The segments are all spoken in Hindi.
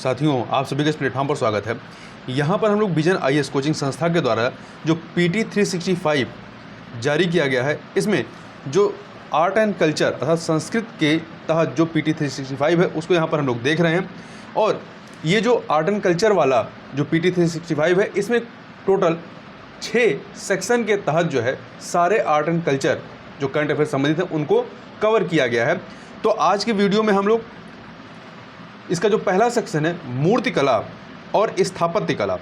साथियों, आप सभी का इस प्लेटफॉर्म पर स्वागत है। यहाँ पर हम लोग विजन आईएएस कोचिंग संस्था के द्वारा जो पीटी 365 जारी किया गया है, इसमें जो आर्ट एंड कल्चर अर्थात संस्कृत के तहत जो पीटी 365 है उसको यहाँ पर हम लोग देख रहे हैं। और ये जो आर्ट एंड कल्चर वाला जो पीटी 365 है, इसमें टोटल 6 सेक्शन के तहत जो है सारे आर्ट एंड कल्चर जो करंट अफेयर संबंधित हैं उनको कवर किया गया है। तो आज के वीडियो में हम लोग इसका जो पहला सेक्शन है मूर्ति कला और स्थापत्य कला,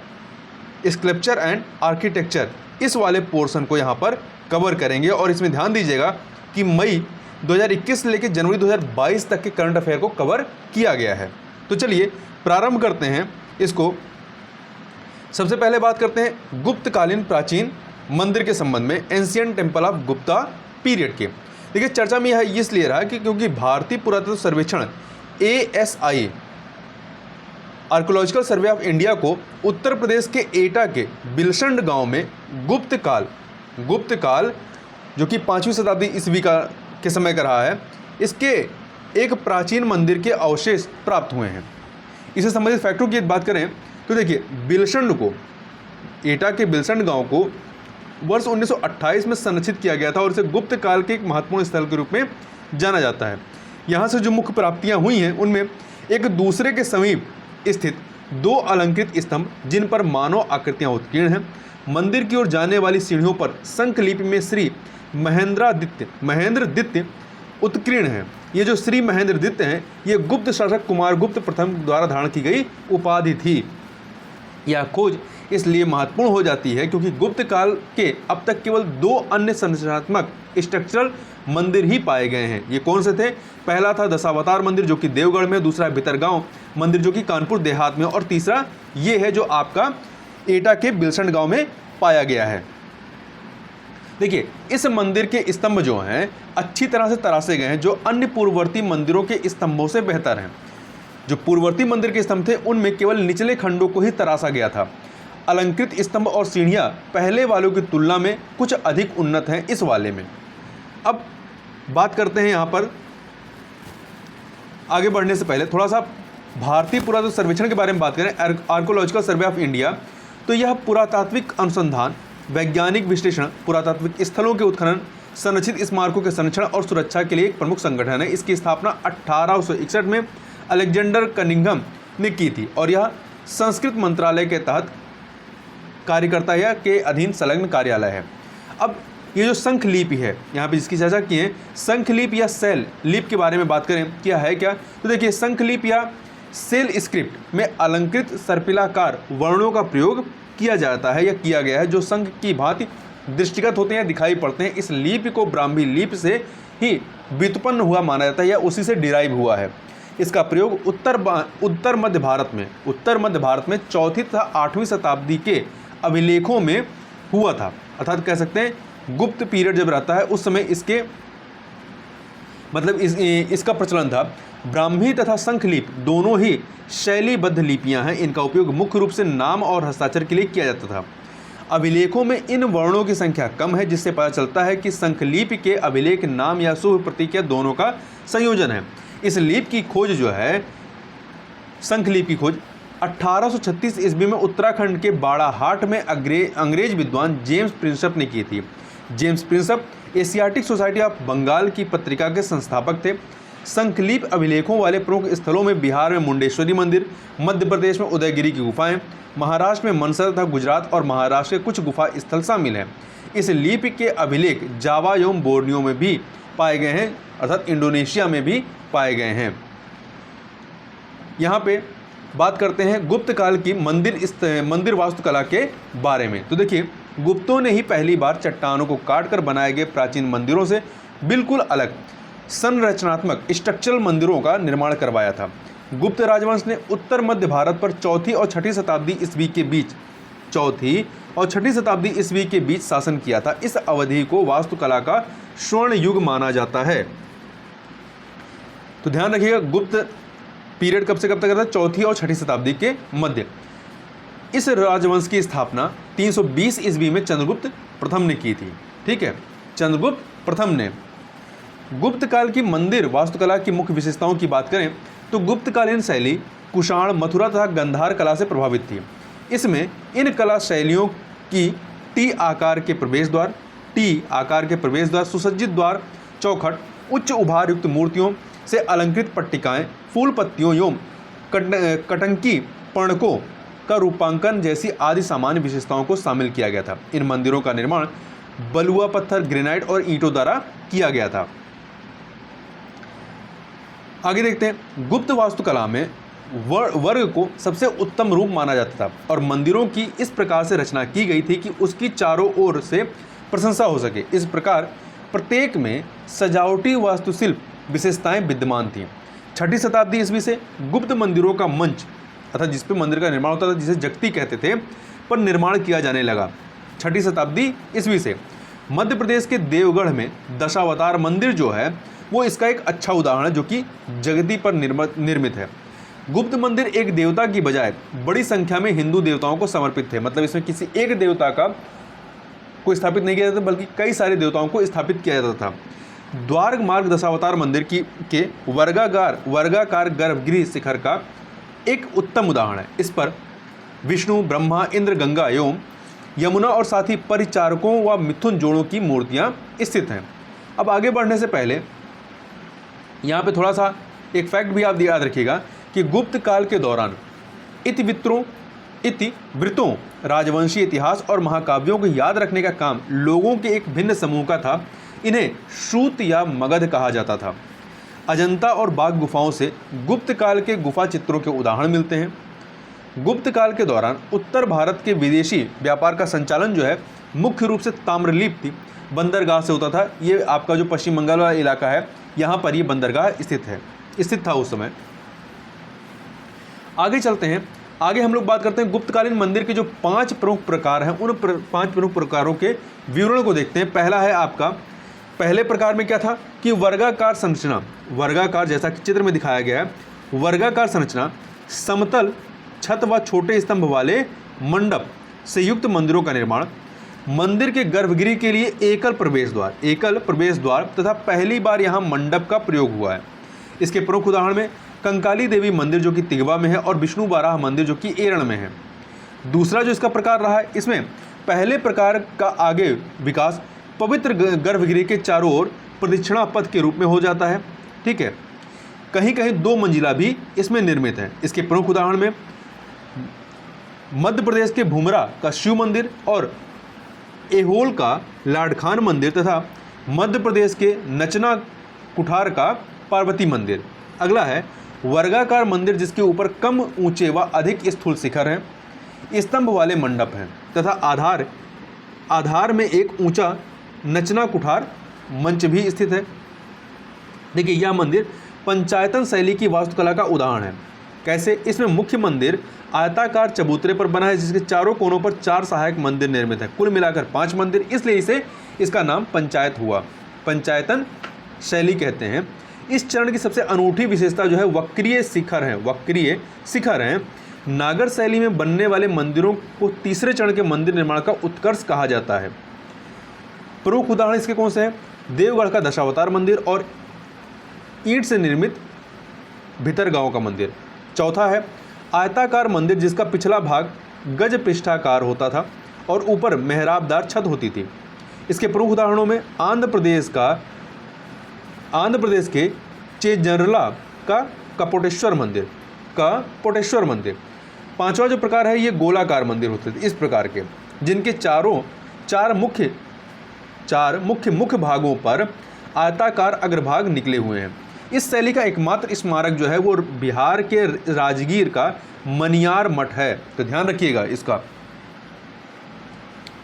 स्कल्पचर एंड आर्किटेक्चर, इस वाले पोर्शन को यहाँ पर कवर करेंगे। और इसमें ध्यान दीजिएगा कि मई 2021 से लेकर जनवरी 2022 तक के करंट अफेयर को कवर किया गया है। तो चलिए प्रारंभ करते हैं इसको। सबसे पहले बात करते हैं गुप्तकालीन प्राचीन मंदिर के संबंध में, ancient temple of Gupta period के। देखिए, चर्चा में यह इसलिए रहा कि क्योंकि भारतीय पुरातत्व सर्वेक्षण ASI archaeological survey of India को उत्तर प्रदेश के एटा के बिलसंड गांव में गुप्त काल जो कि 5वीं शताब्दी ईस्वी के समय का रहा है, इसके एक प्राचीन मंदिर के अवशेष प्राप्त हुए हैं। इससे संबंधित फैक्टों की बात करें तो देखिए, बिलसंड को, एटा के बिलसंड गांव को वर्ष 1928 में संरक्षित किया गया था और इसे गुप्त काल के एक महत्वपूर्ण स्थल के रूप में जाना जाता है। यहाँ से जो मुख्य प्राप्तियाँ हुई हैं उनमें एक दूसरे के समीप स्थित 2 अलंकृत स्तंभ जिन पर मानव आकृतियाँ उत्कीर्ण हैं, मंदिर की ओर जाने वाली सीढ़ियों पर संखलिपि में श्री महेंद्रदित्य उत्कीर्ण है। ये जो श्री महेंद्रदित्य हैं, ये गुप्त शासक कुमारगुप्त प्रथम द्वारा धारण की गई उपाधि थी। यह खोज इसलिए महत्वपूर्ण हो जाती है क्योंकि गुप्त काल के अब तक केवल 2 अन्य संरचनात्मक स्ट्रक्चरल मंदिर ही पाए गए हैं। ये कौन से थे? पहला था दशावतार मंदिर जो कि देवगढ़ में, दूसरा भितरगांव मंदिर जो कि कानपुर देहात में, और तीसरा ये है जो आपका एटा के बिलसंड गांव में पाया गया है। देखिए, इस मंदिर के स्तंभ जो हैं अच्छी तरह से तराशे गए हैं, जो अन्य पूर्ववर्ती मंदिरों के स्तंभों से बेहतर हैं। जो पूर्ववर्ती मंदिर के स्तंभ थे उनमें केवल निचले खंडों को ही तराशा गया था। अलंकृत स्तंभ और सीढ़ियाँ पहले वालों की तुलना में कुछ अधिक उन्नत हैं इस वाले में। अब बात करते हैं यहाँ पर, आगे बढ़ने से पहले थोड़ा सा भारतीय पुरातत्व सर्वेक्षण के बारे में बात करें, आर्कोलॉजिकल सर्वे ऑफ इंडिया। तो यह पुरातात्विक अनुसंधान, वैज्ञानिक विश्लेषण, पुरातात्विक स्थलों के उत्खनन, संरक्षित स्मारकों के संरक्षण और सुरक्षा के लिए एक प्रमुख संगठन है। इसकी स्थापना 1861 में अलेक्जेंडर कनिंघम ने की थी और यह संस्कृत मंत्रालय के तहत कार्यकर्ता या के अधीन संलग्न कार्यालय है। अब ये जो संख लिपि है, यहाँ पे जिसकी चर्चा की है, संख लिपि या सेल लिपि के बारे में बात करें, क्या है क्या? तो देखिए, संख लिपि या सेल स्क्रिप्ट में अलंकृत सर्पिलाकार वर्णों का प्रयोग किया जाता है या किया गया है, जो संख की भांति दृष्टिगत होते हैं, दिखाई पड़ते हैं। इस लिपि को ब्राह्मी लिपि से ही व्युत्पन्न हुआ माना जाता है या उसी से डिराइव हुआ है। इसका प्रयोग उत्तर मध्य भारत में 4वीं तथा 8वीं शताब्दी के अभिलेखों में हुआ था। अर्थात कह सकते हैं गुप्त पीरियड जब रहता है उस समय इसके मतलब इसका प्रचलन था। ब्राह्मी तथा संख लिपि दोनों ही शैलीबद्ध लिपियां हैं। इनका उपयोग मुख्य रूप से नाम और हस्ताक्षर के लिए किया जाता था। अभिलेखों में इन वर्णों की संख्या कम है, जिससे पता चलता है कि संख लिपि के अभिलेख नाम या शुभ प्रतीक या दोनों का संयोजन है। इस लिपि की खोज जो है, संख लिपि की खोज 1836 ईस्वी में उत्तराखंड के बाड़ाहाट में अंग्रेज विद्वान जेम्स प्रिंसप ने की थी। James Prinsep Asiatic Society of Bengal की पत्रिका के संस्थापक थे। संखलिपि अभिलेखों वाले प्रमुख स्थलों में बिहार में मुंडेश्वरी मंदिर, मध्य प्रदेश में उदयगिरी की गुफाएं, महाराष्ट्र में मनसर तथा गुजरात और महाराष्ट्र के कुछ गुफा स्थल शामिल हैं। इस लिपि के अभिलेख जावा एवं बोर्नियो में भी पाए गए हैं, अर्थात इंडोनेशिया में भी पाए गए हैं। यहाँ पे बात करते हैं गुप्त काल की मंदिर वास्तुकला के बारे में। तो देखिए, गुप्तों ने ही पहली बार चट्टानों को काटकर बनाए गए प्राचीन मंदिरों से बिल्कुल अलग संरचनात्मक स्ट्रक्चरल मंदिरों का निर्माण करवाया था। गुप्त राजवंश ने उत्तर मध्य भारत पर 4वीं और 6वीं शताब्दी ईस्वी के बीच शासन किया था। इस अवधि को वास्तुकला का स्वर्ण युग माना जाता है। तो ध्यान रखिएगा, गुप्त पीरियड कब से कब तक रहता है? 4वीं और 6वीं शताब्दी के मध्य। इस राजवंश की स्थापना 320 ईस्वी में चंद्रगुप्त प्रथम ने की थी। ठीक है, चंद्रगुप्त प्रथम ने। गुप्त काल की मंदिर वास्तुकला की मुख्य विशेषताओं की बात करें तो गुप्तकालीन शैली कुषाण, मथुरा तथा गंधार कला से प्रभावित थी। इसमें इन कला शैलियों की टी आकार के प्रवेश द्वार, सुसज्जित द्वार, चौखट, उच्च उभार युक्त मूर्तियों से अलंकृत पट्टिकाएं, फूल पत्तियों एवं कटंकी पर्णकों का रूपांकन जैसी आदि सामान्य विशेषताओं को शामिल किया गया था। इन मंदिरों का निर्माण बलुआ पत्थर, ग्रेनाइट और ईंटों द्वारा किया गया था। आगे देखते हैं, गुप्त वास्तुकला में वर्ग को सबसे उत्तम रूप माना जाता था और मंदिरों की इस प्रकार से रचना की गई थी कि उसकी चारों ओर से प्रशंसा हो सके। इस प्रकार प्रत्येक में सजावटी वास्तुशिल्प विशेषताएं विद्यमान थीं। 6ठी शताब्दी ईस्वी से गुप्त मंदिरों का मंच अर्थात जिस पे मंदिर का निर्माण होता था, जिसे जगती कहते थे, पर निर्माण किया जाने लगा। 6ठी शताब्दी ईस्वी से मध्य प्रदेश के देवगढ़ में दशावतार मंदिर जो है वो इसका एक अच्छा उदाहरण है, जो कि जगती पर निर्मित है। गुप्त मंदिर एक देवता की बजाय बड़ी संख्या में हिंदू देवताओं को समर्पित थे। मतलब इसमें किसी एक देवता को स्थापित नहीं किया जाता, बल्कि कई सारे देवताओं को स्थापित किया जाता था। द्वार मार्ग दशावतार मंदिर के वर्गाकार गर्भगृह शिखर का एक उत्तम उदाहरण है। इस पर विष्णु, ब्रह्मा, इंद्र, गंगा एवं यमुना और साथ ही परिचारकों व मिथुन जोड़ों की मूर्तियां स्थित हैं। अब आगे बढ़ने से पहले यहाँ पे थोड़ा सा एक फैक्ट भी आप याद रखिएगा कि गुप्त काल के दौरान इतिवृत्तों, राजवंशी इतिहास और महाकाव्यों को याद रखने का काम लोगों के एक भिन्न समूह का था। इन्हें श्रुत या मगध कहा जाता था। अजंता और बाघ गुफाओं से गुप्त काल के गुफा चित्रों के उदाहरण मिलते हैं। गुप्त काल के दौरान उत्तर भारत के विदेशी व्यापार का संचालन जो है मुख्य रूप से ताम्रलिप्ति बंदरगाह से होता था। ये आपका जो पश्चिम बंगाल वाला इलाका है, यहाँ पर ये बंदरगाह स्थित था उस समय। आगे चलते हैं, आगे हम लोग बात करते हैं गुप्तकालीन मंदिर के जो 5 प्रमुख प्रकार हैं, उन 5 प्रमुख प्रकारों के विवरण को देखते हैं। पहला है आपका, पहले प्रकार में क्या था कि वर्गाकार संरचना, वर्गाकार जैसा कि चित्र में दिखाया गया है, वर्गाकार संरचना, समतल छत व छोटे स्तंभ वाले मंडप से युक्त मंदिरों का निर्माण, मंदिर के गर्भगृह के लिए एकल प्रवेश द्वार तथा पहली बार यहाँ मंडप का प्रयोग हुआ है। इसके प्रमुख उदाहरण में कंकाली देवी मंदिर जो कि तिगवा में है और विष्णु बाराह मंदिर जो कि एरण में है। दूसरा जो इसका प्रकार रहा है, इसमें पहले प्रकार का आगे विकास पवित्र गर्भगृह के चारों ओर प्रदक्षिणा पथ के रूप में हो जाता है। ठीक है, कहीं कहीं 2 मंजिला भी इसमें निर्मित है। इसके प्रमुख उदाहरण में मध्य प्रदेश के भूमरा का शिव मंदिर और एहोल का लाडखान मंदिर तथा मध्य प्रदेश के नचना कुठार का पार्वती मंदिर। अगला है वर्गाकार मंदिर जिसके ऊपर कम ऊंचे व अधिक स्थूल शिखर हैं, स्तंभ वाले मंडप हैं तथा आधार में एक ऊंचा नचना कुठार मंच भी स्थित है। देखिए, यह मंदिर पंचायतन शैली की वास्तुकला का उदाहरण है। कैसे? इसमें मुख्य मंदिर आयताकार चबूतरे पर बना है जिसके चारों कोनों पर 4 सहायक मंदिर निर्मित है। कुल मिलाकर 5 मंदिर, इसलिए इसका नाम पंचायत हुआ, पंचायतन शैली कहते हैं। इस चरण की सबसे अनूठी विशेषता जो है वक्रीय शिखर हैं। नागर शैली में बनने वाले मंदिरों को तीसरे चरण के मंदिर निर्माण का उत्कर्ष कहा जाता है। प्रमुख उदाहरण इसके कौन से हैं? देवगढ़ का दशावतार मंदिर और ईंट से निर्मित भितरगांव का मंदिर। चौथा है आयताकार मंदिर जिसका पिछला भाग गज पृष्ठाकार होता था और ऊपर मेहराबदार छत होती थी। इसके प्रमुख उदाहरणों में आंध्र प्रदेश के चेजरला का कपोटेश्वर मंदिर। पांचवा जो प्रकार है ये गोलाकार मंदिर होते थे इस प्रकार के, जिनके चार मुख्य भागों पर आयताकार अग्रभाग निकले हुए हैं। इस शैली का एकमात्र स्मारक जो है वो बिहार के राजगीर का मनियार मठ है, तो ध्यान रखिएगा इसका।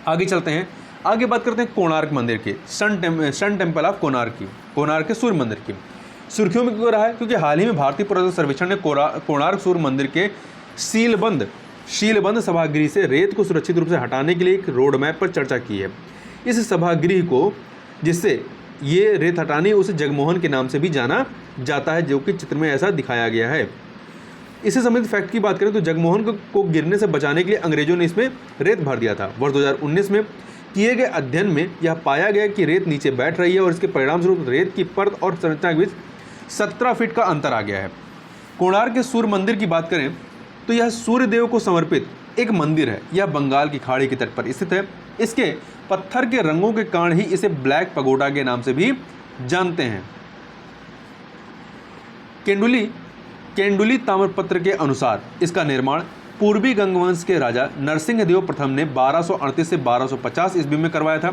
आगे चलते हैं, आगे बात करते हैं कोणार्क मंदिर की, सन टेम्पल ऑफ कोणार्क के सूर्य मंदिर की। सुर्खियों में क्यों रहा है? क्योंकि हाल ही में भारतीय पुरातत्व सर्वेक्षण ने कोणार्क सूर्य मंदिर के शीलबंद सभागृह से रेत को सुरक्षित रूप से हटाने के लिए एक रोड मैप पर चर्चा की है। इस सभागृह को जिससे ये रेत हटानी उसे जगमोहन के नाम से भी जाना जाता है, जो कि चित्र में ऐसा दिखाया गया है। इससे संबंधित फैक्ट की बात करें तो जगमोहन को गिरने से बचाने के लिए अंग्रेजों ने इसमें रेत भर दिया था। वर्ष 2019 में किए गए अध्ययन में यह पाया गया कि रेत नीचे बैठ रही है और इसके परिणाम स्वरूप रेत की परत और संरचना के बीच 17 फीट का अंतर आ गया है। कोणार्क के सूर्य मंदिर की बात करें तो यह सूर्य देव को समर्पित एक मंदिर है। यह बंगाल की खाड़ी के तट पर स्थित है। इसके पत्थर के रंगों के कारण ही इसे ब्लैक पगोडा के नाम से भी जानते हैं। केंडुली ताम्रपत्र के अनुसार इसका निर्माण पूर्वी गंगवंश के राजा नरसिंहदेव प्रथम ने 1238 से 1250 ईस्वी में करवाया था।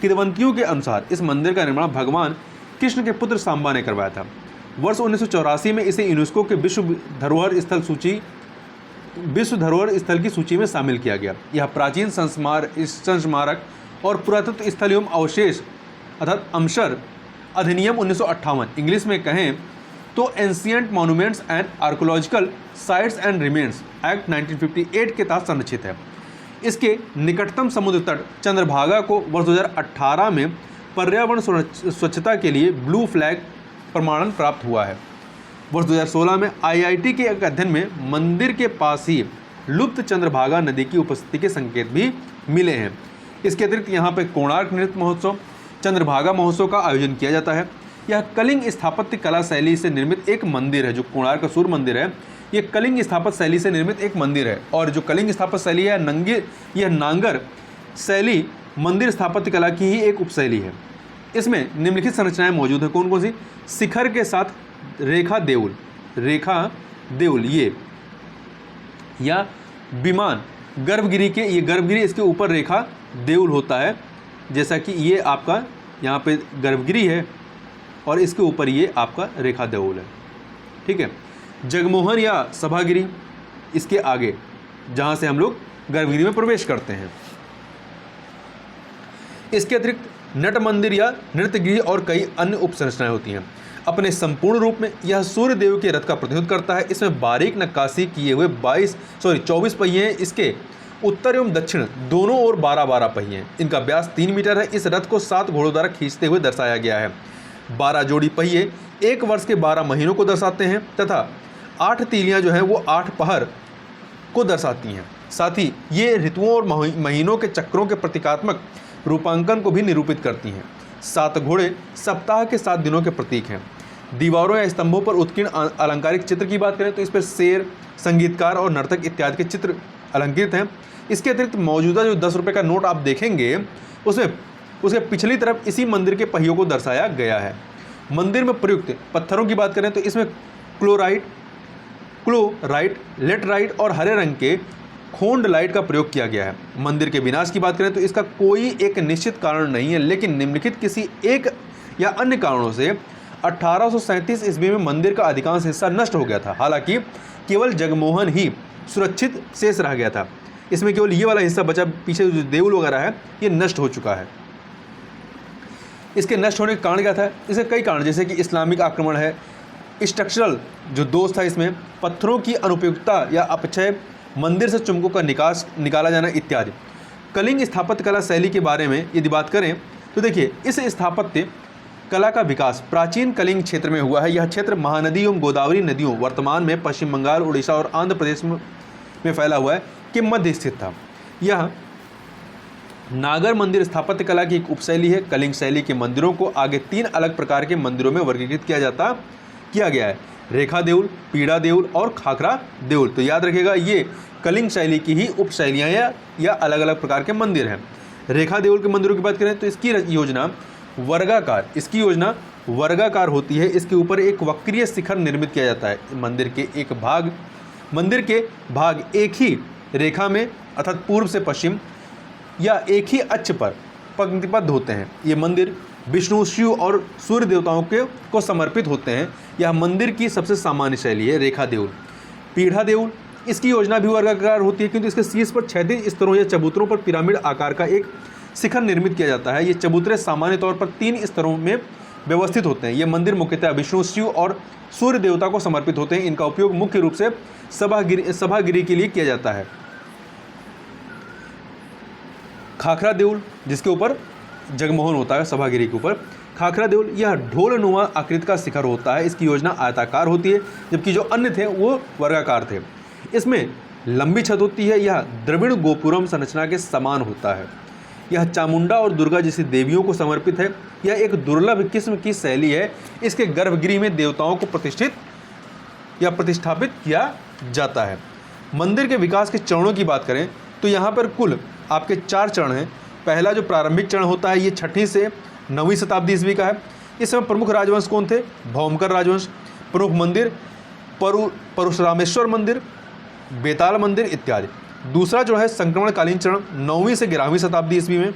किंवदंतियों के अनुसार इस मंदिर का निर्माण भगवान कृष्ण के पुत्र सांबा ने करवाया था। वर्ष 1984 में इसे यूनेस्को के विश्व धरोहर स्थल की सूची में शामिल किया गया। यह प्राचीन संस्मारक और पुरातत्व स्थल एवं अवशेष अर्थात अमशर अधिनियम 1958 इंग्लिश में कहें तो ancient monuments and archaeological sites and remains act 1958 के तहत संरक्षित है। इसके निकटतम समुद्र तट चंद्रभागा को वर्ष 2018 में पर्यावरण स्वच्छता के लिए ब्लू फ्लैग प्रमाणन प्राप्त हुआ है। वर्ष 2016 में IIT के एक अध्ययन में मंदिर के पास ही लुप्त चंद्रभागा नदी की उपस्थिति के संकेत भी मिले हैं। इसके अतिरिक्त यहाँ पे कोणार्क नृत्य महोत्सव, चंद्रभागा महोत्सव का आयोजन किया जाता है। यह कलिंग स्थापत्य कला शैली से निर्मित एक मंदिर है। जो कोणार्क का सूर्य मंदिर है ये कलिंग स्थापत्य शैली से निर्मित एक मंदिर है। और जो कलिंग स्थापत्य शैली है यह नांगर शैली मंदिर स्थापत्य कला की ही एक उपशैली है। इसमें निम्नलिखित संरचनाएं मौजूद हैं। कौन कौन सी? शिखर के साथ रेखा देउल ये या विमान गर्भगिरी इसके ऊपर रेखा देउल होता है। जैसा कि ये आपका यहाँ पे गर्भगिरी है और इसके ऊपर ये आपका रेखा देउल है। ठीक है। जगमोहन या सभागिरी इसके आगे जहाँ से हम लोग गर्भगिरी में प्रवेश करते हैं। इसके अतिरिक्त नट मंदिर या नृत्यगृह और कई अन्य उपसंरचनाएं होती हैं। अपने संपूर्ण रूप में यह सूर्य देव के रथ का प्रतिनिधित्व करता है। इसमें बारीक नक्काशी किए हुए 24 पहिए हैं। इसके उत्तर एवं दक्षिण दोनों ओर 12 पहिए हैं। इनका व्यास 3 मीटर है। इस रथ को 7 घोड़ों द्वारा खींचते हुए दर्शाया गया है। 12 जोड़ी पहिए 1 वर्ष के 12 महीनों को दर्शाते हैं तथा 8 तीलियां जो हैं वो 8 पहर को दर्शाती हैं। साथ ही ये ऋतुओं और महीनों के चक्रों के प्रतीकात्मक रूपांकन को भी निरूपित करती हैं। 7 घोड़े सप्ताह के 7 दिनों के प्रतीक हैं। दीवारों या स्तंभों पर उत्कीर्ण अलंकारिक चित्र की बात करें तो इस पर शेर, संगीतकार और नर्तक इत्यादि के चित्र अलंकृत हैं। इसके अतिरिक्त मौजूदा जो 10 रुपये का नोट आप देखेंगे उसमें उसके पिछली तरफ इसी मंदिर के पहियों को दर्शाया गया है। मंदिर में प्रयुक्त पत्थरों की बात करें तो इसमें क्लोराइट, लेटराइट और हरे रंग के खोंड लाइट का प्रयोग किया गया है। मंदिर के विनाश की बात करें तो इसका कोई एक निश्चित कारण नहीं है, लेकिन निम्नलिखित किसी एक या अन्य कारणों से 1837 ईस्वी में मंदिर का अधिकांश हिस्सा नष्ट हो गया था। हालांकि केवल जगमोहन ही सुरक्षित शेष रह गया था। इसमें केवल ये वाला हिस्सा बचा, पीछे जो देउल वगैरह है ये नष्ट हो चुका है। इसके नष्ट होने का कारण क्या था? इसके कई कारण, जैसे कि इस्लामिक आक्रमण है, स्ट्रक्चरल जो दोष था इसमें, पत्थरों की अनुपयुक्तता या अपक्षय, मंदिर से चुम्बकों का निकाला जाना इत्यादि। कलिंग स्थापत्य कला शैली के बारे में यदि बात करें तो देखिए इस स्थापत्य कला का विकास प्राचीन कलिंग क्षेत्र में हुआ है। यह क्षेत्र महानदी एवं गोदावरी नदियों वर्तमान में पश्चिम बंगाल, उड़ीसा और आंध्र प्रदेश में फैला हुआ है के मध्य स्थित था। यह नागर मंदिर स्थापत्य कला की एक उपशैली है। कलिंग शैली के मंदिरों को आगे 3 अलग प्रकार के मंदिरों में वर्गीकृत किया गया है: रेखा देउल, पीड़ा देउल और खाखरा देउल। तो याद रखिएगा ये कलिंग शैली की ही उपशैलियाँ या अलग अलग प्रकार के मंदिर हैं। रेखा देउल के मंदिरों की बात करें तो इसकी योजना वर्गाकार होती है। इसके ऊपर एक वक्रीय शिखर निर्मित किया जाता है। मंदिर के भाग एक ही रेखा में अर्थात पूर्व से पश्चिम या एक ही अक्ष पर पंक्तिबद्ध होते हैं। ये मंदिर विष्णु, शिव और सूर्य देवताओं को समर्पित होते हैं। यह मंदिर की सबसे सामान्य शैली है। रेखा देउल, पीढ़ा देउल, इसकी योजना भी वर्गाकार होती है क्योंकि इसके शीर्ष पर क्षैतिज स्तरों या चबूतरों पर पिरामिड आकार का एक शिखर निर्मित किया जाता है। ये चबूतरे सामान्य तौर पर 3 स्तरों में व्यवस्थित होते हैं। ये मंदिर मुख्यतः विष्णु, शिव और सूर्य देवता को समर्पित होते हैं। इनका उपयोग मुख्य रूप से सभागिरी के लिए किया जाता है। खाखरा देउल, जिसके ऊपर जगमोहन होता है सभागिरी के ऊपर, खाखरा देउल यह ढोलनुमा आकृति का शिखर होता है। इसकी योजना आयताकार होती है जबकि जो अन्य थे वो वर्गाकार थे। इसमें लंबी छत होती है। यह द्रविड़ गोपुरम संरचना के समान होता है। यह चामुंडा और दुर्गा जैसी देवियों को समर्पित है। यह एक दुर्लभ किस्म की शैली है। इसके गर्भगृह में देवताओं को प्रतिष्ठित या प्रतिष्ठापित किया जाता है। मंदिर के विकास के चरणों की बात करें तो यहाँ पर कुल आपके 4 चरण हैं। पहला जो प्रारंभिक चरण होता है ये 6वीं से 9वीं शताब्दी ईस्वी का है। इस समय प्रमुख राजवंश कौन थे? भौमकर राजवंश। प्रमुख मंदिर परशुरामेश्वर मंदिर, बेताल मंदिर इत्यादि। दूसरा जो है संक्रमणकालीन चरण 9वीं से 11वीं शताब्दी ईस्वी में।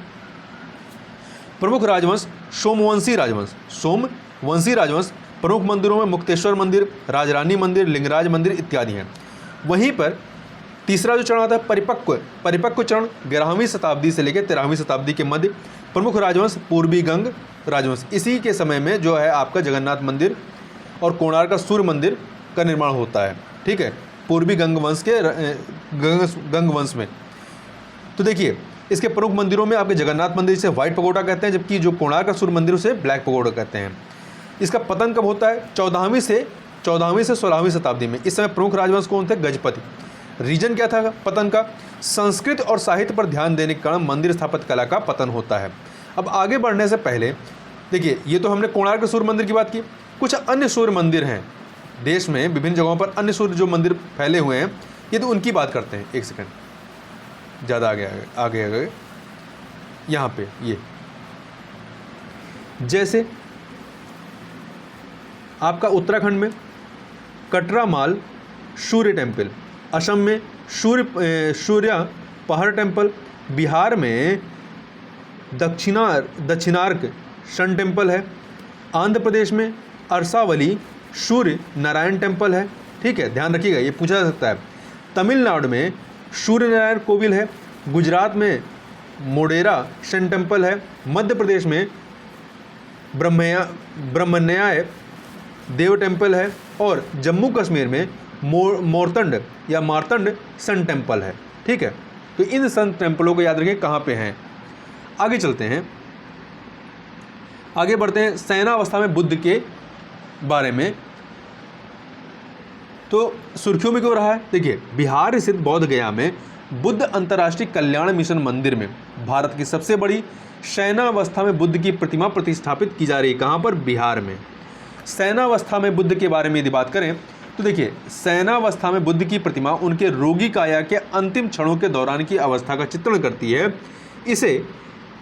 प्रमुख राजवंश सोमवंशी राजवंश। सोमवंशी राजवंश प्रमुख मंदिरों में मुक्तेश्वर मंदिर, राजरानी मंदिर, लिंगराज मंदिर इत्यादि हैं। वहीं पर तीसरा जो चरण आता है परिपक्व चरण 11वीं शताब्दी से लेकर 13वीं शताब्दी के मध्य। प्रमुख राजवंश पूर्वी गंग राजवंश। इसी के समय में जो है आपका जगन्नाथ मंदिर और कोणार्क का सूर्य मंदिर का निर्माण होता है। ठीक है, पूर्वी गंग वंश में। तो देखिए इसके प्रमुख मंदिरों में आपके जगन्नाथ मंदिर से व्हाइट पगोडा कहते हैं, जबकि जो कोणार्क का सूर्य मंदिर उसे ब्लैक पगोडा कहते हैं। इसका पतन कब होता है? 14वीं से 16वीं शताब्दी में। इस समय प्रमुख राजवंश कौन थे? गजपति। रीजन क्या था पतन का? संस्कृत और साहित्य पर ध्यान देने के कारण मंदिर स्थापत्य कला का पतन होता है। अब आगे बढ़ने से पहले देखिए, ये तो हमने कोणार्क सूर्य मंदिर की बात की। कुछ अन्य सूर्य मंदिर हैं देश में, विभिन्न जगहों पर अन्य सूर्य जो मंदिर फैले हुए हैं, ये तो उनकी बात करते हैं। एक सेकंड, ज़्यादा आगे यहाँ पे ये जैसे आपका उत्तराखंड में कटरामाल सूर्य टेम्पल, असम में सूर्या पहाड़ टेम्पल, बिहार में दक्षिणार्क सन टेम्पल है, आंध्र प्रदेश में अरसावली सूर्य नारायण टेम्पल है। ठीक है, ध्यान रखिएगा, ये पूछा जा सकता है। तमिलनाडु में सूर्य नारायण कोविल है, गुजरात में मोडेरा सन टेम्पल है, मध्य प्रदेश में ब्रह्मन्याय देव टेम्पल है और जम्मू कश्मीर में मोरतंड या मार्तंड सन टेम्पल है। ठीक है, तो इन सन टेम्पलों को याद रखें कहाँ पे हैं। आगे चलते हैं, आगे बढ़ते हैं शयनावस्था में बुद्ध के बारे में। तो सुर्खियों में क्यों रहा है? देखिए, बिहार स्थित बोध गया में बुद्ध अंतर्राष्ट्रीय कल्याण मिशन मंदिर में भारत की सबसे बड़ी शयनावस्था में बुद्ध की प्रतिमा प्रतिष्ठापित की जा रही है। कहाँ पर? बिहार में। शयनावस्था में बुद्ध के बारे में यदि बात करें तो देखिए, शयनावस्था में बुद्ध की प्रतिमा उनके रोगी काया के अंतिम क्षणों के दौरान की अवस्था का चित्रण करती है। इसे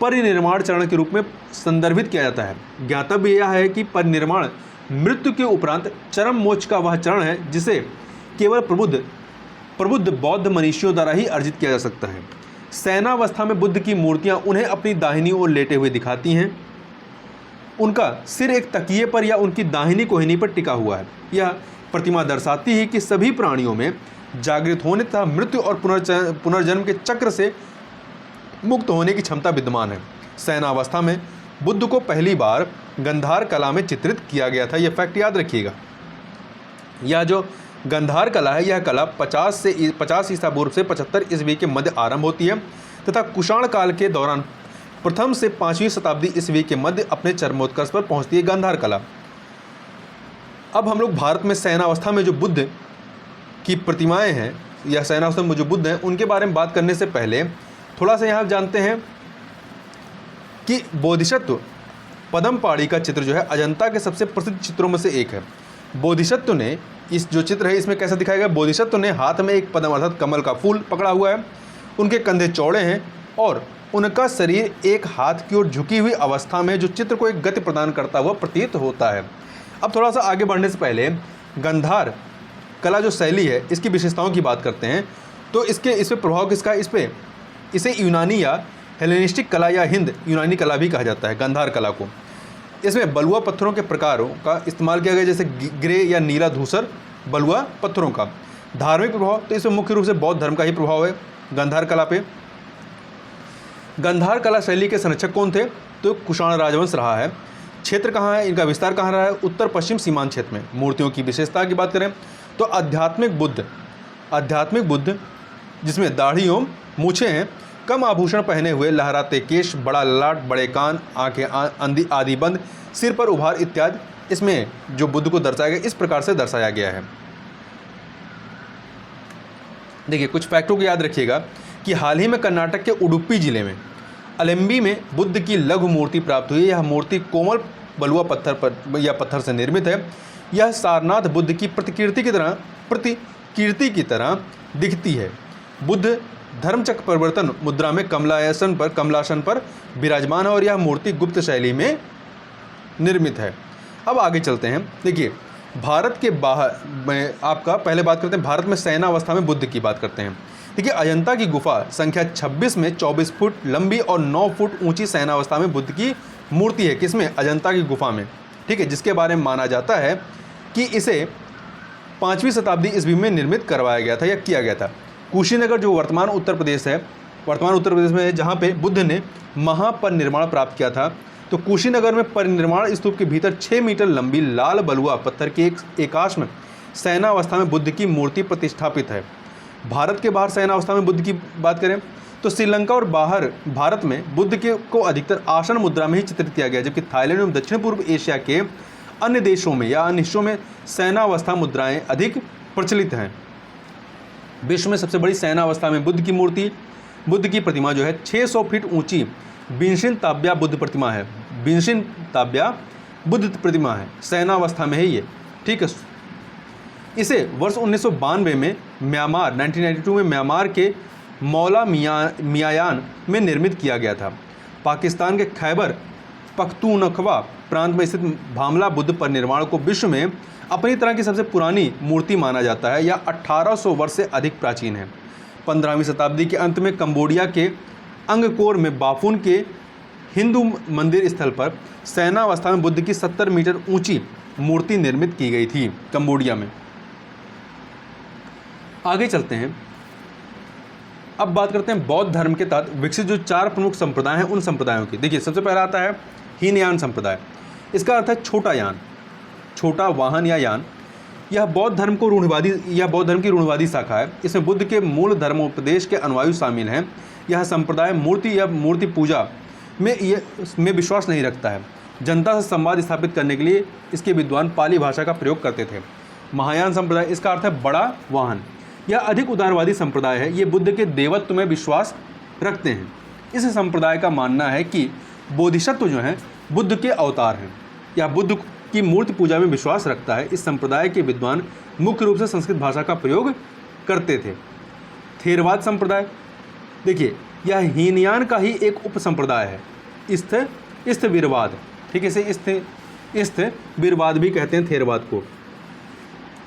परिनिर्माण चरण के रूप में संदर्भित किया जाता है। ज्ञातव्य यह है कि परिनिर्माण मृत्यु के उपरांत चरम मोक्ष का वह चरण है जिसे केवल प्रबुद्ध बौद्ध मनीषियों द्वारा ही अर्जित किया जा सकता है। शयनावस्था में बुद्ध की मूर्तियां उन्हें अपनी दाहिनी ओर लेटे हुए दिखाती हैं। उनका सिर एक तकिए पर या उनकी दाहिनी कोहनी पर टिका हुआ है। यह प्रतिमा दर्शाती है कि सभी प्राणियों में जागृत होने तथा मृत्यु और पुनर्जन्म के चक्र से मुक्त होने की क्षमता विद्यमान है। शयनावस्था में बुद्ध को पहली बार गंधार कला में चित्रित किया गया था। यह फैक्ट याद रखिएगा। यह जो गंधार कला है, यह कला 50 ईसा पूर्व से 75 ईस्वी के मध्य आरंभ होती है तथा कुषाण काल के दौरान प्रथम से 5वीं शताब्दी ईस्वी के मध्य अपने चरमोत्कर्ष पर पहुंचती है गांधार कला। अब हम लोग भारत में शयनावस्था में जो बुद्ध की प्रतिमाएं हैं या शयनावस्था में जो बुद्ध हैं उनके बारे में बात करने से पहले थोड़ा सा यहाँ जानते हैं कि बोधिसत्व पदमपाड़ी का चित्र जो है अजंता के सबसे प्रसिद्ध चित्रों में से एक है। बोधिसत्व ने, इस जो चित्र है इसमें कैसा दिखाया गया? बोधिसत्व ने हाथ में एक पद्म अर्थात कमल का फूल पकड़ा हुआ है, उनके कंधे चौड़े हैं और उनका शरीर एक हाथ की ओर झुकी हुई अवस्था में, जो चित्र को एक गति प्रदान करता हुआ प्रतीत होता है। अब थोड़ा सा आगे बढ़ने से पहले गंधार कला जो शैली है इसकी विशेषताओं की बात करते हैं। तो इस पे प्रभाव किसका है? इसे यूनानी या हेलेनिस्टिक कला या हिंद यूनानी कला भी कहा जाता है गंधार कला को। इसमें बलुआ पत्थरों के प्रकारों का इस्तेमाल किया गया, जैसे ग्रे या नीला धूसर बलुआ पत्थरों का। धार्मिक प्रभाव, तो इसमें मुख्य रूप से बौद्ध धर्म का ही प्रभाव है गंधार कला पे। गंधार कला शैली के संरक्षक कौन थे? तो कुषाण राजवंश रहा है। क्षेत्र कहाँ है, इनका विस्तार कहाँ रहा है? उत्तर पश्चिम सीमांत क्षेत्र में। मूर्तियों की विशेषता की बात करें तो आध्यात्मिक बुद्ध जिसमें दाढ़ी एवं मूछें हैं, कम आभूषण पहने हुए, लहराते केश, बड़ा ललाट, बड़े कान, आंखें आदि बंद, सिर पर उभार इत्यादि, इसमें जो बुद्ध को दर्शाया गया इस प्रकार से दर्शाया गया है। देखिए, कुछ फैक्टों को याद रखिएगा कि हाल ही में कर्नाटक के उडुपी जिले में अलेम्बी में बुद्ध की लघु मूर्ति प्राप्त हुई। यह मूर्ति कोमल बलुआ पत्थर से निर्मित है। यह सारनाथ बुद्ध की प्रतिकीर्ति की तरह दिखती है। बुद्ध धर्मचक्र परिवर्तन मुद्रा में कमलासन पर विराजमान है और यह मूर्ति गुप्त शैली में निर्मित है। अब आगे चलते हैं। देखिए, भारत के बाहर में आपका पहले बात करते हैं, भारत में शयनावस्था में बुद्ध की बात करते हैं। देखिए, अजंता की गुफा संख्या 26 में 24 फुट लंबी और 9 फुट ऊंची शयनावस्था में बुद्ध की मूर्ति है। किसमें? अजंता की गुफा में, ठीक है, जिसके बारे में माना जाता है कि इसे 5वीं शताब्दी ईस्वी में निर्मित करवाया गया था या किया गया था। कुशीनगर जो वर्तमान उत्तर प्रदेश में है, जहाँ पे बुद्ध ने महापरिनिर्वाण प्राप्त किया था, तो कुशीनगर में परिनिर्वाण स्तूप के भीतर 6 मीटर लंबी लाल बलुआ पत्थर की एक एकाश्म शयनावस्था में बुद्ध की मूर्ति प्रतिष्ठापित है। भारत के बाहर शयनावस्था में बुद्ध की बात करें तो श्रीलंका और बाहर भारत में बुद्ध को अधिकतर आसन मुद्रा में ही चित्रित किया गया, जबकि थाईलैंड एवं दक्षिण पूर्व एशिया के अन्य देशों में या अन्य हिस्सों में शयनावस्था मुद्राएं अधिक प्रचलित हैं। विश्व में सबसे बड़ी शयनावस्था में बुद्ध की प्रतिमा जो है 600 फीट ऊंची बिनशिन ताब्या बुद्ध प्रतिमा है। बिनशिन ताब्या बुद्ध प्रतिमा है, शयनावस्था में है ये, ठीक है। इसे वर्ष 1992 में 1992 में म्यांमार के मौला मियायान में निर्मित किया गया था। पाकिस्तान के खैबर पख्तूनख्वा प्रांत में स्थित भामला बुद्ध परिनिर्वाण को विश्व में अपनी तरह की सबसे पुरानी मूर्ति माना जाता है। यह 1800 वर्ष से अधिक प्राचीन है। 15वीं शताब्दी के अंत में कंबोडिया के अंगकोर में बाफून के हिंदू मंदिर स्थल पर शयनावस्था में बुद्ध की 70 मीटर ऊंची मूर्ति निर्मित की गई थी, कंबोडिया में। आगे चलते हैं। अब बात करते हैं बौद्ध धर्म के तहत विकसित जो 4 प्रमुख संप्रदाय हैं उन संप्रदायों की। देखिए, सबसे पहला आता है हीनयान संप्रदाय। इसका अर्थ है छोटा यान, छोटा वाहन या यान। यह बौद्ध धर्म की रूढ़िवादी शाखा है। इसमें बुद्ध के मूल धर्मोपदेश के अनुयायी शामिल हैं। यह संप्रदाय मूर्ति या मूर्ति पूजा में विश्वास नहीं रखता है। जनता से संवाद स्थापित करने के लिए इसके विद्वान पाली भाषा का प्रयोग करते थे। महायान संप्रदाय, इसका अर्थ है बड़ा वाहन। यह अधिक उदारवादी संप्रदाय है। ये बुद्ध के देवत्व में विश्वास रखते हैं। इस संप्रदाय का मानना है कि बोधिसत्व जो हैं बुद्ध के अवतार हैं। यह बुद्ध की मूर्ति पूजा में विश्वास रखता है। इस संप्रदाय के विद्वान मुख्य रूप से संस्कृत भाषा का प्रयोग करते थे। थेरवाद संप्रदाय, देखिए, यह हीनयान का ही एक उप संप्रदाय है। स्थविरवाद, ठीक है, इसे स्थविरवाद भी कहते हैं थेरवाद को।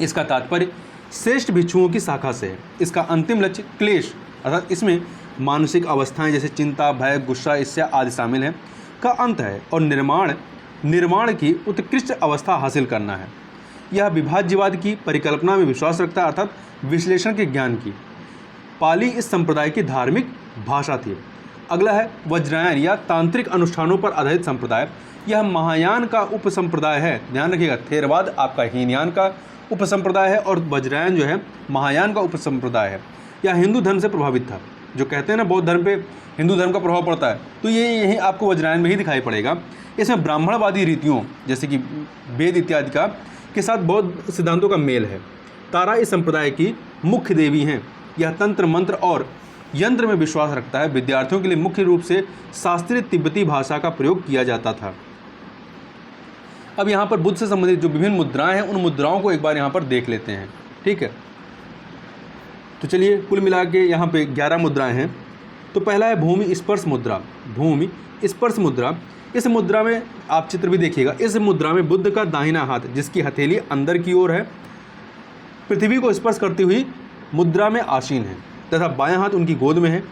इसका तात्पर्य श्रेष्ठ भिक्षुओं की शाखा से है। इसका अंतिम लक्ष्य क्लेश, अर्थात इसमें मानसिक अवस्थाएं जैसे चिंता, भय, गुस्सा, ईर्ष्या आदि शामिल हैं, का अंत है और निर्माण की उत्कृष्ट अवस्था हासिल करना है। यह विभाज्यवाद की परिकल्पना में विश्वास रखता है, अर्थात विश्लेषण के ज्ञान की। पाली इस संप्रदाय की धार्मिक भाषा थी। अगला है वज्रायन या तांत्रिक अनुष्ठानों पर आधारित संप्रदाय। यह महायान का उपसंप्रदाय है। ध्यान रखिएगा, थेरवाद आपका हीनयान का उपसंप्रदाय है और वज्रायन जो है महायान का उपसंप्रदाय है। यह हिंदू धर्म से प्रभावित था। जो कहते हैं ना बौद्ध धर्म पे हिंदू धर्म का प्रभाव पड़ता है, तो ये यही आपको वज्रायन में ही दिखाई पड़ेगा। इसमें ब्राह्मणवादी रीतियों जैसे कि वेद इत्यादि का के साथ बौद्ध सिद्धांतों का मेल है। तारा इस संप्रदाय की मुख्य देवी हैं। यह तंत्र मंत्र और यंत्र में विश्वास रखता है। विद्यार्थियों के लिए मुख्य रूप से शास्त्रीय तिब्बती भाषा का प्रयोग किया जाता था। अब यहाँ पर बुद्ध से संबंधित जो विभिन्न मुद्राएं हैं उन मुद्राओं को एक बार यहाँ पर देख लेते हैं, ठीक है। तो चलिए, कुल मिला के यहाँ पे 11 मुद्राएं हैं। तो पहला है भूमि स्पर्श मुद्रा। भूमि स्पर्श मुद्रा, इस मुद्रा में आप चित्र भी देखिएगा। इस मुद्रा में बुद्ध का दाहिना हाथ, जिसकी हथेली अंदर की ओर है, पृथ्वी को स्पर्श करती हुई मुद्रा में आसीन है तथा बायां हाथ उनकी गोद में है।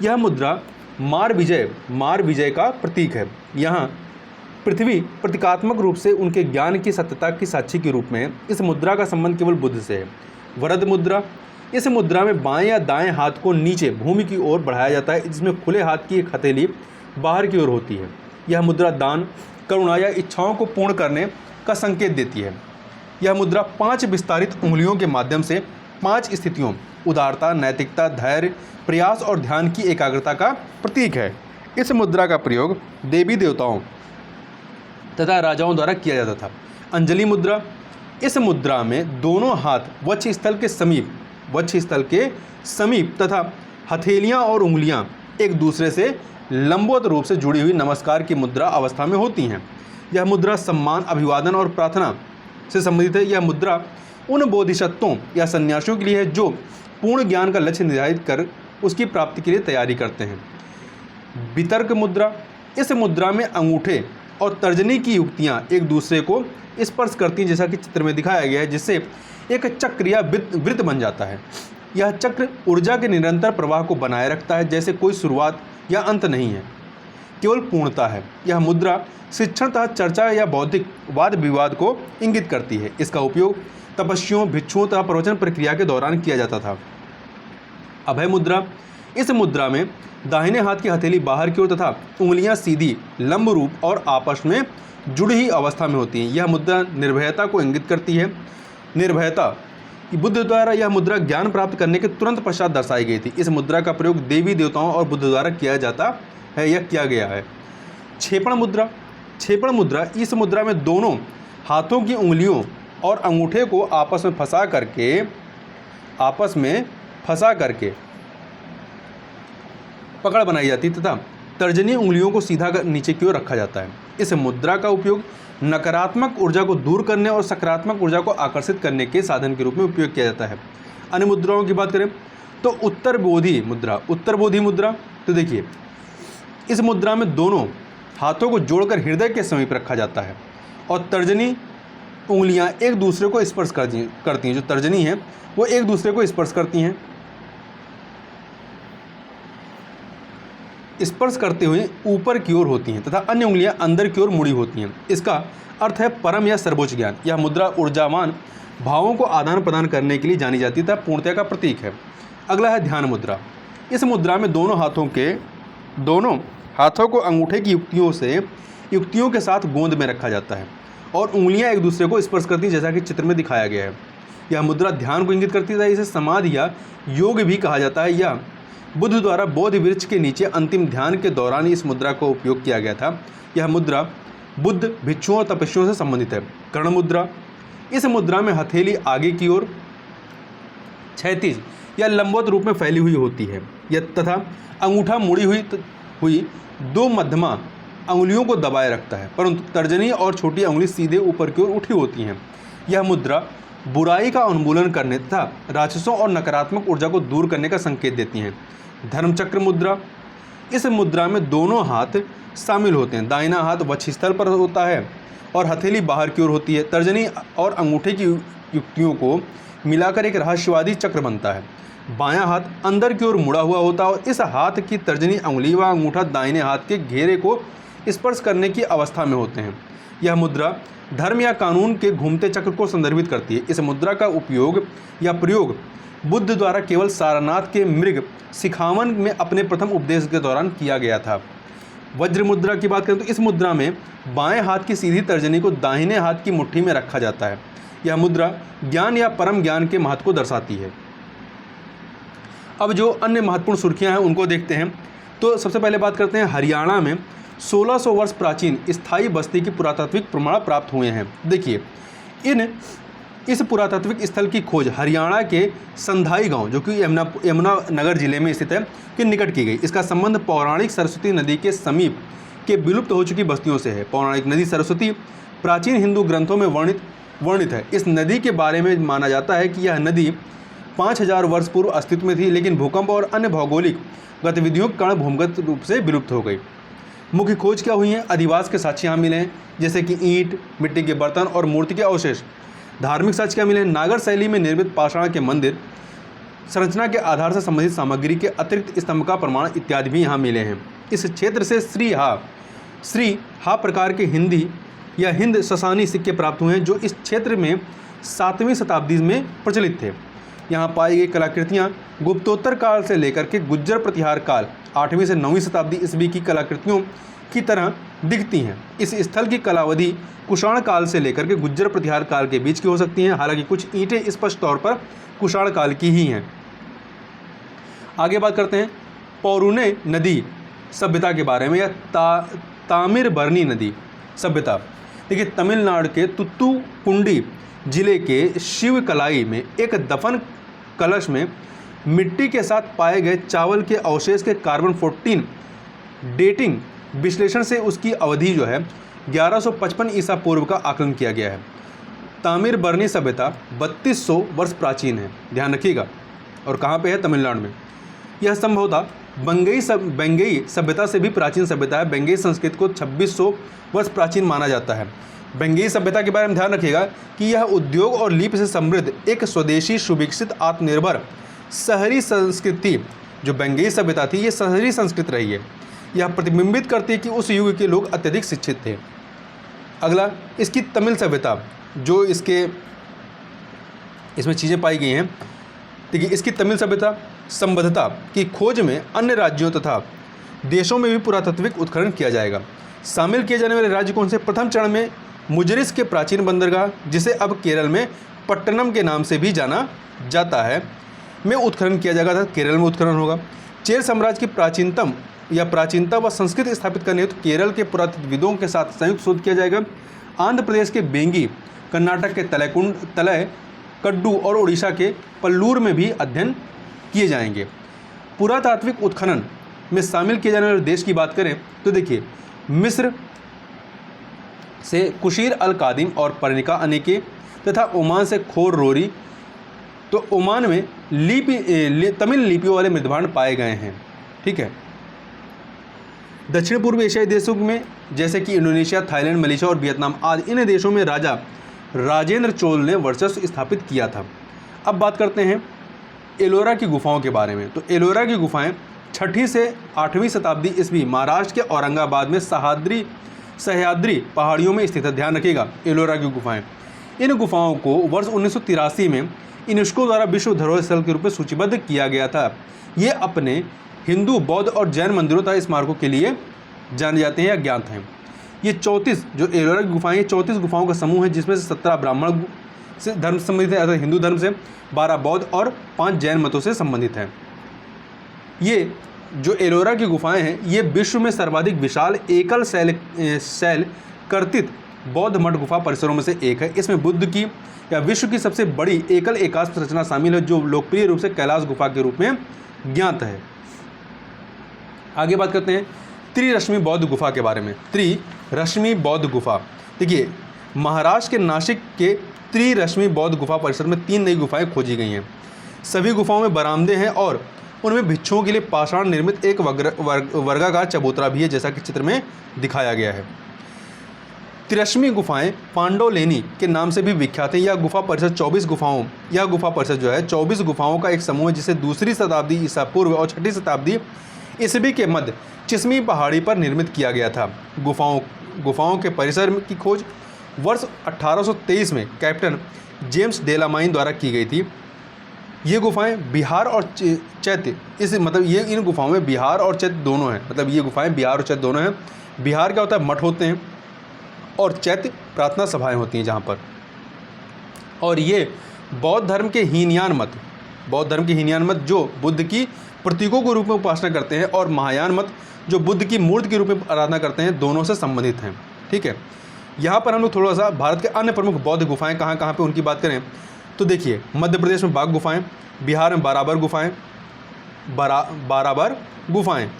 यह मुद्रा मार विजय का प्रतीक है। यहाँ पृथ्वी प्रतीकात्मक रूप से उनके ज्ञान की सत्यता की साक्षी के रूप में है। इस मुद्रा का संबंध केवल बुद्ध से है। वरद मुद्रा, इस मुद्रा में बाएं या दाएं हाथ को नीचे भूमि की ओर बढ़ाया जाता है, जिसमें खुले हाथ की एक हथेली बाहर की ओर होती है। यह मुद्रा दान, करुणा या इच्छाओं को पूर्ण करने का संकेत देती है। यह मुद्रा 5 विस्तारित उंगलियों के माध्यम से 5 स्थितियों उदारता, नैतिकता, धैर्य, प्रयास और ध्यान की एकाग्रता का प्रतीक है। इस मुद्रा का प्रयोग देवी देवताओं तथा राजाओं द्वारा किया जाता था। अंजलि मुद्रा, इस मुद्रा में दोनों हाथ वक्षस्थल के समीप तथा हथेलियां और उंगलियां एक दूसरे से लंबवत रूप से जुड़ी हुई नमस्कार की मुद्रा अवस्था में होती हैं। यह मुद्रा सम्मान, अभिवादन और प्रार्थना से संबंधित है। यह मुद्रा उन बोधिसत्वों या सन्यासियों के लिए है जो पूर्ण ज्ञान का लक्ष्य निर्धारित कर उसकी प्राप्ति के लिए तैयारी करते हैं। वितर्क मुद्रा, इस मुद्रा में अंगूठे और तर्जनी की युक्तियां एक दूसरे को स्पर्श करती हैं, जैसा कि चित्र में दिखाया गया है, जिससे एक चक्र या वृत्त बन जाता है। यह चक्र ऊर्जा के निरंतर प्रवाह को बनाए रखता है, जैसे कोई शुरुआत या अंत नहीं है, केवल पूर्णता है। यह मुद्रा शिक्षण तथा चर्चा या बौद्धिक वाद विवाद को इंगित करती है। इसका उपयोग तपस्वियों, भिक्षुओं तथा प्रवचन प्रक्रिया के दौरान किया जाता था। अभय मुद्रा, इस मुद्रा में दाहिने हाथ की हथेली बाहर की ओर तथा उंगलियां सीधी लंब रूप और आपस में जुड़ी हुई अवस्था में होती हैं। यह मुद्रा निर्भयता को इंगित करती है। निर्भयता, बुद्ध द्वारा यह मुद्रा ज्ञान प्राप्त करने के तुरंत पश्चात दर्शाई गई थी। इस मुद्रा का प्रयोग देवी देवताओं और बुद्ध द्वारा किया जाता है या किया गया है। क्षेपण मुद्रा, क्षेपण मुद्रा, इस मुद्रा में दोनों हाथों की उंगलियों और अंगूठे को आपस में फंसा करके पकड़ बनाई जाती है तथा तर्जनी उंगलियों को सीधा नीचे की ओर रखा जाता है। इस मुद्रा का उपयोग नकारात्मक ऊर्जा को दूर करने और सकारात्मक ऊर्जा को आकर्षित करने के साधन के रूप में उपयोग किया जाता है। अन्य मुद्राओं की बात करें तो उत्तरबोधि मुद्रा, उत्तरबोधि मुद्रा, तो देखिए इस मुद्रा में दोनों हाथों को जोड़कर हृदय के समीप रखा जाता है और तर्जनी उंगलियां एक दूसरे को स्पर्श करती हैं। जो तर्जनी है वो एक दूसरे को स्पर्श करते हुए ऊपर की ओर होती हैं तथा अन्य उंगलियां अंदर की ओर मुड़ी होती हैं। इसका अर्थ है परम या सर्वोच्च ज्ञान। यह मुद्रा ऊर्जावान भावों को आदान प्रदान करने के लिए जानी जाती है तथा पूर्णता का प्रतीक है। अगला है ध्यान मुद्रा। इस मुद्रा में दोनों हाथों को अंगूठे की युक्तियों के साथ गोंद में रखा जाता है और उंगलियां एक दूसरे को स्पर्श करती हैं, जैसा कि चित्र में दिखाया गया है। यह मुद्रा ध्यान को इंगित करती है। इसे समाधि या योग भी कहा जाता है। यह बुद्ध द्वारा बोधि वृक्ष के नीचे अंतिम ध्यान के दौरान इस मुद्रा को उपयोग किया गया था। यह मुद्रा बुद्ध, भिक्षुओं और तपस्वियों से संबंधित है। कर्ण मुद्रा, इस मुद्रा में हथेली आगे की ओर क्षैतिज या लंबवत रूप में फैली हुई होती है तथा अंगूठा मुड़ी हुई दो मध्यमा अंगुलियों को दबाए रखता है, परंतु तर्जनी और छोटी अंगुली सीधे ऊपर की ओर उठी होती हैं। यह मुद्रा बुराई का उन्मूलन करने तथा राक्षसों और नकारात्मक ऊर्जा को दूर करने का संकेत देती हैं। धर्मचक्र मुद्रा, इस मुद्रा में दोनों हाथ शामिल होते हैं। दाहिना हाथ वक्षस्थल पर होता है और हथेली बाहर की ओर होती है। तर्जनी और अंगूठे की युक्तियों को मिलाकर एक रहस्यवादी चक्र बनता है। बायां हाथ अंदर की ओर मुड़ा हुआ होता है और इस हाथ की तर्जनी अंगुली व अंगूठा दाहिने हाथ के घेरे को स्पर्श करने की अवस्था में होते हैं। यह मुद्रा धर्म या कानून के घूमते चक्र को संदर्भित करती है। इस मुद्रा का उपयोग या प्रयोग बुद्ध द्वारा केवल सारनाथ के मृग शिखावन में अपने प्रथम उपदेश के दौरान किया गया था। वज्र मुद्रा की बात करें तो इस मुद्रा में बाएं हाथ की सीधी तर्जनी को दाहिने हाथ की मुट्ठी में रखा जाता है। यह मुद्रा ज्ञान या परम ज्ञान के महत्व को दर्शाती है। अब जो अन्य महत्वपूर्ण सुर्खियां हैं उनको देखते हैं। तो सबसे पहले बात करते हैं हरियाणा में 1600 वर्ष प्राचीन स्थायी बस्ती के पुरातात्विक प्रमाण प्राप्त हुए हैं। देखिए इस पुरातात्विक स्थल की खोज हरियाणा के संधाई गांव, जो कि यमुना नगर जिले में स्थित है, के निकट की गई। इसका संबंध पौराणिक सरस्वती नदी के समीप के विलुप्त हो चुकी बस्तियों से है। पौराणिक नदी सरस्वती प्राचीन हिंदू ग्रंथों में वर्णित है। इस नदी के बारे में माना जाता है कि यह नदी 5000 वर्ष पूर्व अस्तित्व में थी, लेकिन भूकंप और अन्य भौगोलिक गतिविधियों के कारण भूमिगत रूप से विलुप्त हो गई। मुख्य खोज क्या हुई है? अधिवास के साक्ष्य यहाँ मिले हैं, जैसे कि ईंट, मिट्टी के बर्तन और मूर्ति के अवशेष। धार्मिक साक्ष्य क्या मिले हैं? नागर शैली में निर्मित पाषाण के मंदिर, संरचना के आधार से संबंधित सामग्री के अतिरिक्त स्तंभ का प्रमाण इत्यादि भी यहाँ मिले हैं। इस क्षेत्र से श्री हा प्रकार के हिंदी या हिंद ससानी सिक्के प्राप्त हुए हैं, जो इस क्षेत्र में 7वीं शताब्दी में प्रचलित थे। यहाँ पाई गई कलाकृतियाँ गुप्तोत्तर काल से लेकर के गुज्जर प्रतिहार काल 8वीं से 9वीं शताब्दी ईस्वी की कलाकृतियों की तरह दिखती हैं। इस स्थल की कलावधि कुषाण काल से लेकर के गुज्जर प्रतिहार काल के बीच की हो सकती हैं। हालांकि कुछ ईंटें स्पष्ट तौर पर कुषाण काल की ही हैं। आगे बात करते हैं पौरुने नदी सभ्यता के बारे में, या तामिरबरनी नदी सभ्यता। देखिए तमिलनाडु के तुत्तुकुंडी जिले के शिवकलाई में एक दफन कलश में मिट्टी के साथ पाए गए चावल के अवशेष के कार्बन 14 डेटिंग विश्लेषण से उसकी अवधि जो है 1155 ईसा पूर्व का आकलन किया गया है। तामीरबरनी सभ्यता 3200 वर्ष प्राचीन है, ध्यान रखिएगा, और कहाँ पे है? तमिलनाडु में। यह संभवतः बंगई सभ्यता से भी प्राचीन सभ्यता है। बंगई संस्कृत को 2600 वर्ष प्राचीन माना जाता है। बंगई सभ्यता के बारे में ध्यान रखिएगा कि यह उद्योग और लिपि से समृद्ध एक स्वदेशी सुविकसित आत्मनिर्भर शहरी संस्कृति, जो बंगई सभ्यता थी, ये शहरी संस्कृति रही है। यह प्रतिबिंबित करती है कि उस युग के लोग अत्यधिक शिक्षित थे। अगला, इसकी तमिल सभ्यता, जो इसमें चीज़ें पाई गई हैं। देखिए, इसकी तमिल सभ्यता संबद्धता की खोज में अन्य राज्यों तथा देशों में भी पुरातात्विक उत्खनन किया जाएगा। शामिल किए जाने वाले राज्य कौन से? प्रथम चरण में मुजरिस के प्राचीन बंदरगाह, जिसे अब केरल में पट्टनम के नाम से भी जाना जाता है, में उत्खनन किया जाएगा, था केरल में उत्खनन होगा। चेर साम्राज्य की प्राचीनता व संस्कृति स्थापित करने हेतु केरल के पुरातत्वविदों के साथ संयुक्त शोध किया जाएगा। आंध्र प्रदेश के बेंगी, कर्नाटक के तलैकड्डू और उड़ीसा के पल्लूर में भी अध्ययन किए जाएंगे। पुरातात्विक उत्खनन में शामिल किए जाने वाले देश की बात करें तो देखिए, मिस्र से कुशीर अल कादिम और पर्निका अनेके तथा ओमान से खोर रोरी। तो ओमान में तमिल लिपियों वाले मृदभांड पाए गए हैं। ठीक है। दक्षिण पूर्व एशियाई देशों में जैसे कि इंडोनेशिया, थाईलैंड, मलेशिया और वियतनाम आदि, इन देशों में राजा राजेंद्र चोल ने वर्चस्व स्थापित किया था। अब बात करते हैं एलोरा की गुफाओं के बारे में। तो एलोरा की गुफाएं 6वीं से 8वीं शताब्दी ईस्वी महाराष्ट्र के औरंगाबाद में सह्याद्री पहाड़ियों में स्थित है। ध्यान रखिएगा, एलोरा की गुफाएं। इन गुफाओं को वर्ष 1983 में यूनेस्को द्वारा विश्व धरोहर स्थल के रूप में सूचीबद्ध किया गया था। ये अपने हिंदू, बौद्ध और जैन मंदिरों तथा स्मारकों के लिए जाने जाते हैं या ज्ञात हैं। ये 34 जो एलोरा की गुफाएं, ये 34 गुफाओं का समूह है, जिसमें से 17 ब्राह्मण से धर्म से संबंधित है, अर्थात हिंदू धर्म से, 12 बौद्ध और 5 जैन मतों से संबंधित हैं। ये जो एलोरा की गुफाएं हैं, ये विश्व में सर्वाधिक विशाल एकल शैल कर्तित बौद्ध मठ गुफा परिसरों में से एक है। इसमें बुद्ध की या विश्व की सबसे बड़ी एकल एकास्त्र रचना शामिल है, जो लोकप्रिय रूप से कैलाश गुफा के रूप में ज्ञात है। आगे बात करते हैं त्रिरश्मि बौद्ध गुफा के बारे में। त्रिरश्मि बौद्ध गुफा, देखिए महाराष्ट्र के नासिक के त्रिरश्मि बौद्ध गुफा परिसर में 3 नई गुफाएं खोजी गई हैं। सभी गुफाओं में बरामदे हैं और उनमें भिक्षुओं के लिए पाषाण निर्मित एक वर्गाकार चबूतरा भी है, जैसा कि चित्र में दिखाया गया है। त्रिरश्मि गुफाएं पांडवलेनी के नाम से भी विख्यात है। यह गुफा परिसर 24 गुफाओं का एक समूह है, जिसे 2री शताब्दी ईसा पूर्व और 6ठी शताब्दी ईस्वी के मध्य चिस्मी पहाड़ी पर निर्मित किया गया था। गुफाओं के परिसर की खोज वर्ष 1823 में कैप्टन जेम्स डेलामाइन द्वारा की गई थी। ये गुफाएं बिहार और चैत्य, इन गुफाओं में बिहार और चैत्य दोनों हैं, मतलब ये गुफाएं बिहार और चैत्य दोनों हैं। बिहार क्या होता है? मठ होते हैं, और चैत्य प्रार्थना सभाएं होती हैं जहाँ पर। और ये बौद्ध धर्म के हीनयान मत जो बुद्ध की प्रतीकों के रूप में उपासना करते हैं, और महायान मत जो बुद्ध की मूर्ति के रूप में आराधना करते हैं, दोनों से संबंधित हैं। ठीक है। यहाँ पर हम लोग थोड़ा सा भारत के अन्य प्रमुख बौद्ध गुफाएं कहाँ कहाँ पे उनकी बात करें तो देखिए, मध्य प्रदेश में बाघ गुफाएं, बिहार में बाराबर गुफाएं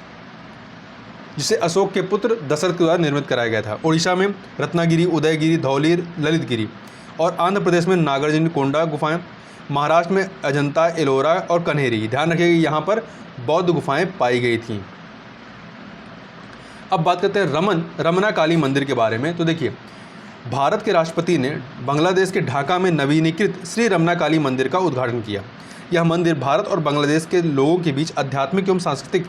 जिसे अशोक के पुत्र दशरथ के द्वारा निर्मित कराया गया था। उड़ीसा में रत्नागिरी, उदयगिरी, धौलीर, ललितगिरी, और आंध्र प्रदेश में नागार्जुन कोंडा गुफाएं, महाराष्ट्र में अजंता, एलोरा और कन्हेरी। ध्यान रखिएगा, यहाँ पर बौद्ध गुफाएं पाई गई थीं। अब बात करते हैं रमना काली मंदिर के बारे में। तो देखिए, भारत के राष्ट्रपति ने बांग्लादेश के ढाका में नवीनीकृत श्री रमना काली मंदिर का उद्घाटन किया। यह मंदिर भारत और बांग्लादेश के लोगों के बीच आध्यात्मिक एवं सांस्कृतिक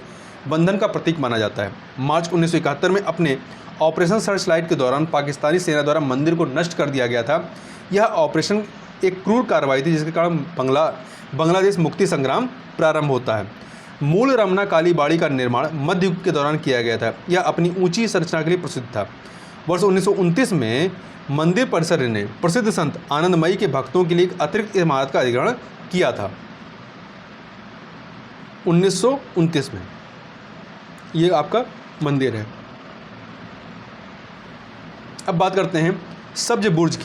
बंधन का प्रतीक माना जाता है। मार्च 1971 में अपने ऑपरेशन सर्चलाइट के दौरान पाकिस्तानी सेना द्वारा मंदिर को नष्ट कर दिया गया था। यह ऑपरेशन एक क्रूर कार्रवाई थी, जिसके कारण बांग्लादेश मुक्ति संग्राम प्रारंभ होता है। मूल रमना काली बाड़ी का निर्माण मध्य युग के दौरान किया गया था। यह अपनी ऊंची संरचना के लिए प्रसिद्ध था। वर्ष 1929 में मंदिर परिसर ने प्रसिद्ध संत आनंदमयी के भक्तों के लिए एक अतिरिक्त इमारत का अधिग्रहण किया था। 1929 में ये आपका मंदिर है। अब बात करते हैं सब्ज बुर्ज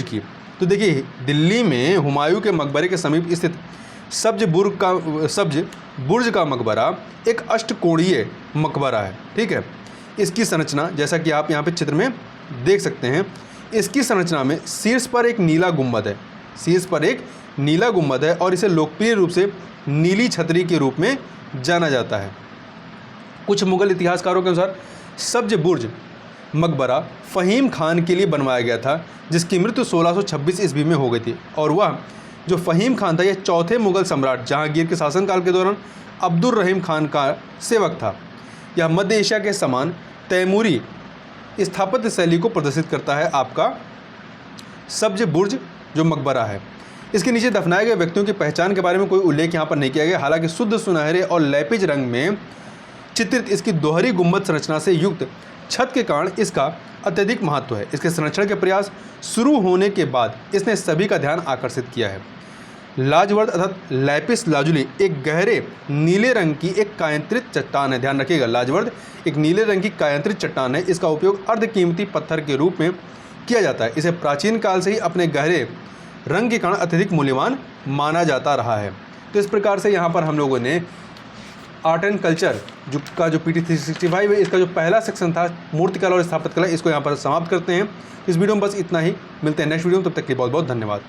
की। तो देखिए, दिल्ली में हुमायूं के मकबरे के समीप स्थित सब्ज बुर्ज का मकबरा एक अष्टकोणीय मकबरा है। ठीक है। इसकी संरचना जैसा कि आप यहाँ पे चित्र में देख सकते हैं, इसकी संरचना में शीर्ष पर एक नीला गुंबद है, शीर्ष पर एक नीला गुंबद है और इसे लोकप्रिय रूप से नीली छतरी के रूप में जाना जाता है। कुछ मुगल इतिहासकारों के अनुसार सब्ज बुर्ज मकबरा फ़हीम खान के लिए बनवाया गया था, जिसकी मृत्यु 1626 ईस्वी में हो गई थी। और वह जो फ़हीम खान था यह चौथे मुगल सम्राट जहांगीर के शासनकाल के दौरान अब्दुल रहीम खान का सेवक था। यह मध्य एशिया के समान तैमूरी स्थापत्य शैली को प्रदर्शित करता है। आपका सब्ज बुर्ज जो मकबरा है, इसके नीचे दफनाए गए व्यक्तियों की पहचान के बारे में कोई उल्लेख यहाँ पर नहीं किया गया। हालांकि शुद्ध सुनहरे और लेपिज रंग में चित्रित इसकी दोहरी गुंबद संरचना से युक्त छत के कारण इसका अत्यधिक महत्व है। इसके संरक्षण के प्रयास शुरू होने के बाद इसने सभी का ध्यान आकर्षित किया है। लाजवर्द अर्थात लैपिस लाजुली एक गहरे नीले रंग की एक कायांतरित चट्टान है। ध्यान रखिएगा, लाजवर्द एक नीले रंग की कायांतरित चट्टान है। इसका उपयोग अर्धकीमती पत्थर के रूप में किया जाता है। इसे प्राचीन काल से ही अपने गहरे रंग के कारण अत्यधिक मूल्यवान माना जाता रहा है। तो इस प्रकार से यहाँ पर हम लोगों ने आर्ट एंड कल्चर जो PT 365 है, इसका जो पहला सेक्शन था मूर्तिकला और स्थापत्य कला, इसको यहाँ पर समाप्त करते हैं। इस वीडियो में बस इतना ही। मिलते हैं नेक्स्ट वीडियो में, तब तक के लिए बहुत बहुत धन्यवाद।